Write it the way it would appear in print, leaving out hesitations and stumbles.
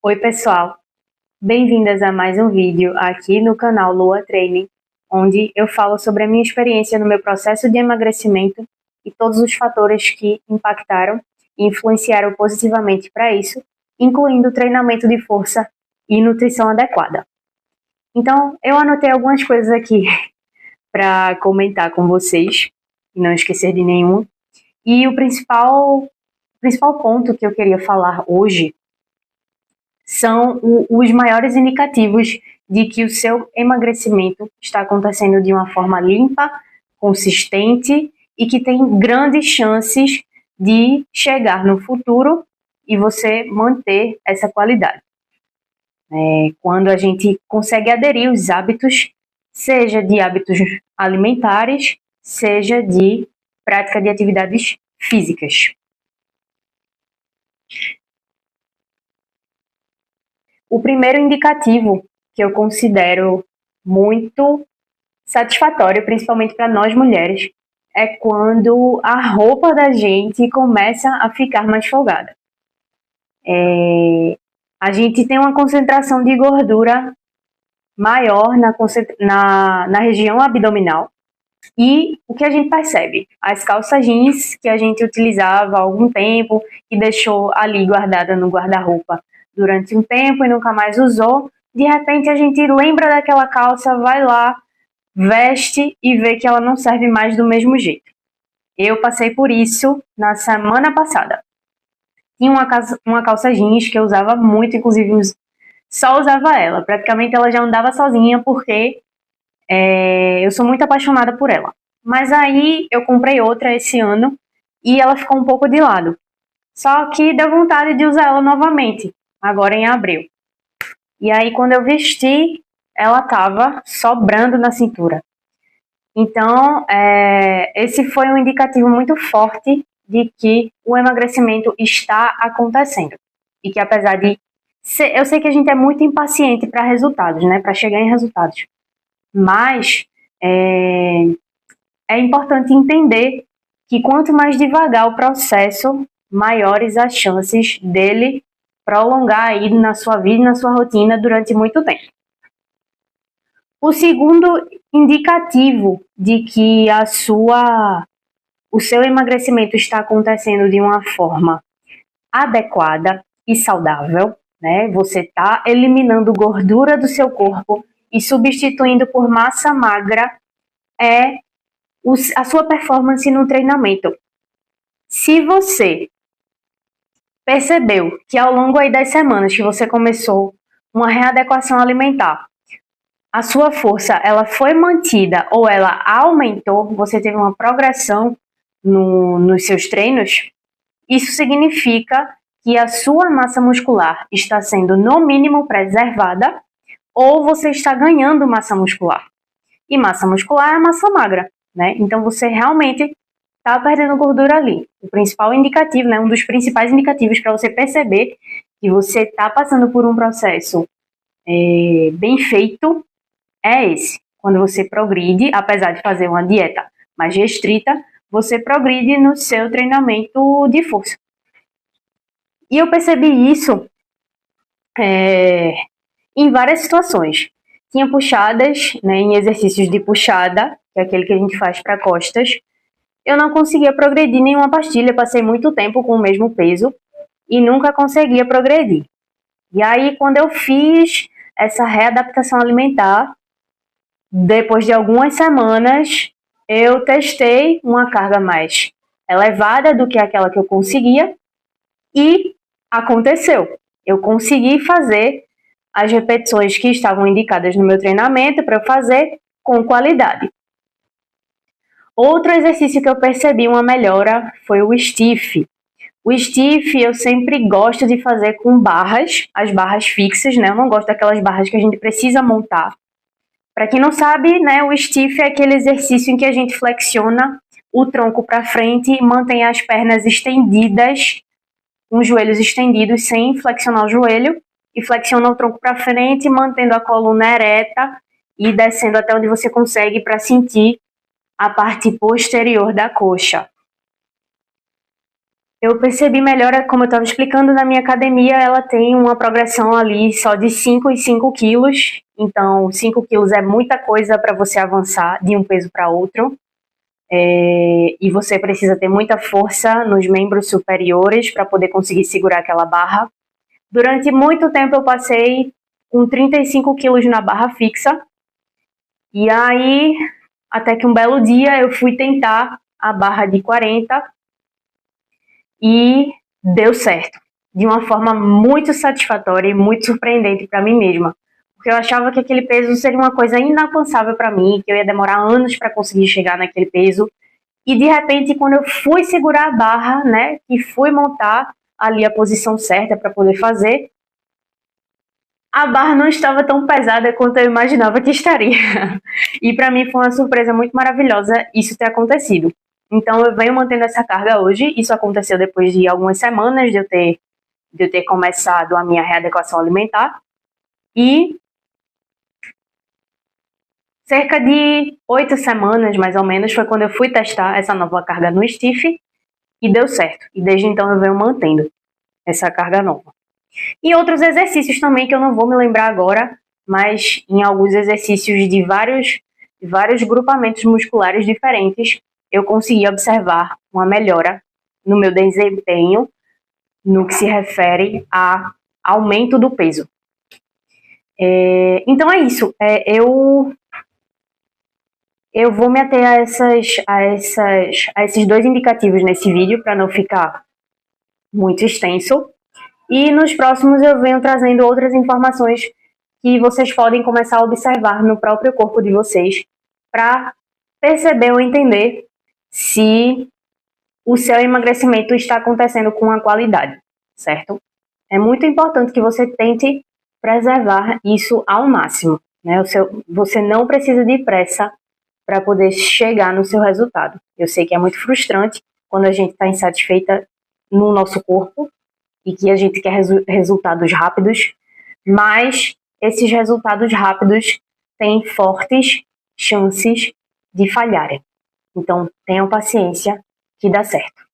Oi, pessoal! Bem-vindas a mais um vídeo aqui no canal Lua Training, onde eu falo sobre a minha experiência no meu processo de emagrecimento e todos os fatores que impactaram e influenciaram positivamente para isso, incluindo treinamento de força e nutrição adequada. Então, eu anotei algumas coisas aqui para comentar com vocês, e não esquecer de nenhum. E o principal ponto que eu queria falar hoje são os maiores indicativos de que o seu emagrecimento está acontecendo de uma forma limpa, consistente e que tem grandes chances de chegar no futuro e você manter essa qualidade. Quando a gente consegue aderir aos hábitos, seja de hábitos alimentares, seja de prática de atividades físicas. O primeiro indicativo que eu considero muito satisfatório, principalmente para nós mulheres, é quando a roupa da gente começa a ficar mais folgada. A gente tem uma concentração de gordura maior na região abdominal. E o que a gente percebe? As calças jeans que a gente utilizava há algum tempo e deixou ali guardada no guarda-roupa durante um tempo e nunca mais usou, de repente a gente lembra daquela calça, vai lá, veste e vê que ela não serve mais do mesmo jeito. Eu passei por isso na semana passada. Tinha uma calça jeans que eu usava muito, inclusive só usava ela. Praticamente ela já andava sozinha porque eu sou muito apaixonada por ela. Mas aí eu comprei outra esse ano e ela ficou um pouco de lado. Só que deu vontade de usar ela novamente, agora em abril. E aí quando eu vesti, ela estava sobrando na cintura. Então, esse foi um indicativo muito forte de que o emagrecimento está acontecendo. E que apesar de... eu sei que a gente é muito impaciente para resultados, né? Para chegar em resultados. Mas é importante entender que quanto mais devagar o processo, maiores as chances dele prolongar aí na sua vida e na sua rotina durante muito tempo. O segundo indicativo de que o seu emagrecimento está acontecendo de uma forma adequada e saudável, né? Você está eliminando gordura do seu corpo e substituindo por massa magra, é a sua performance no treinamento. Se você percebeu que ao longo aí das semanas que você começou uma readequação alimentar, a sua força ela foi mantida ou ela aumentou, você teve uma progressão nos seus treinos, isso significa que a sua massa muscular está sendo no mínimo preservada ou você está ganhando massa muscular. E massa muscular é massa magra, né? Então você realmente está perdendo gordura ali. O principal indicativo, né? Um dos principais indicativos para você perceber que você está passando por um processo bem feito é esse. Quando você progride, apesar de fazer uma dieta mais restrita, você progride no seu treinamento de força. E eu percebi isso em várias situações. Tinha puxadas, né, em exercícios de puxada, que é aquele que a gente faz para costas. Eu não conseguia progredir nenhuma pastilha, passei muito tempo com o mesmo peso e nunca conseguia progredir. E aí, quando eu fiz essa readaptação alimentar, depois de algumas semanas, eu testei uma carga mais elevada do que aquela que eu conseguia e aconteceu. Eu consegui fazer as repetições que estavam indicadas no meu treinamento para eu fazer com qualidade. Outro exercício que eu percebi uma melhora foi o stiff. O stiff eu sempre gosto de fazer com barras, as barras fixas, né? Eu não gosto daquelas barras que a gente precisa montar. Para quem não sabe, né, o stiff é aquele exercício em que a gente flexiona o tronco para frente e mantém as pernas estendidas, com os joelhos estendidos sem flexionar o joelho, e flexiona o tronco para frente, mantendo a coluna ereta e descendo até onde você consegue para sentir a parte posterior da coxa. eu percebi melhora, como eu estava explicando, na minha academia, ela tem uma progressão ali só de 5 e 5 quilos. Então, 5 quilos é muita coisa para você avançar de um peso para outro. E você precisa ter muita força nos membros superiores para poder conseguir segurar aquela barra. Durante muito tempo eu passei com 35 quilos na barra fixa. E aí, até que um belo dia eu fui tentar a barra de 40 e deu certo. De uma forma muito satisfatória e muito surpreendente para mim mesma. Porque eu achava que aquele peso seria uma coisa inalcançável para mim, que eu ia demorar anos para conseguir chegar naquele peso. E de repente, quando eu fui segurar a barra, né, e fui montar ali a posição certa para poder fazer, a barra não estava tão pesada quanto eu imaginava que estaria. E para mim foi uma surpresa muito maravilhosa isso ter acontecido. Então eu venho mantendo essa carga hoje. Isso aconteceu depois de algumas semanas de eu ter começado a minha readequação alimentar. E cerca de 8 semanas, mais ou menos, foi quando eu fui testar essa nova carga no stiff e deu certo. E desde então eu venho mantendo essa carga nova. E outros exercícios também que eu não vou me lembrar agora, mas em alguns exercícios de vários grupamentos musculares diferentes, eu consegui observar uma melhora no meu desempenho no que se refere a aumento do peso. Então é isso. Eu vou me ater a esses dois indicativos nesse vídeo para não ficar muito extenso. E nos próximos eu venho trazendo outras informações que vocês podem começar a observar no próprio corpo de vocês para perceber ou entender se o seu emagrecimento está acontecendo com a qualidade, certo? É muito importante que você tente preservar isso ao máximo, né? Você não precisa de pressa para poder chegar no seu resultado. Eu sei que é muito frustrante quando a gente está insatisfeita no nosso corpo e que a gente quer resultados rápidos, mas esses resultados rápidos têm fortes chances de falharem. Então, tenham paciência que dá certo.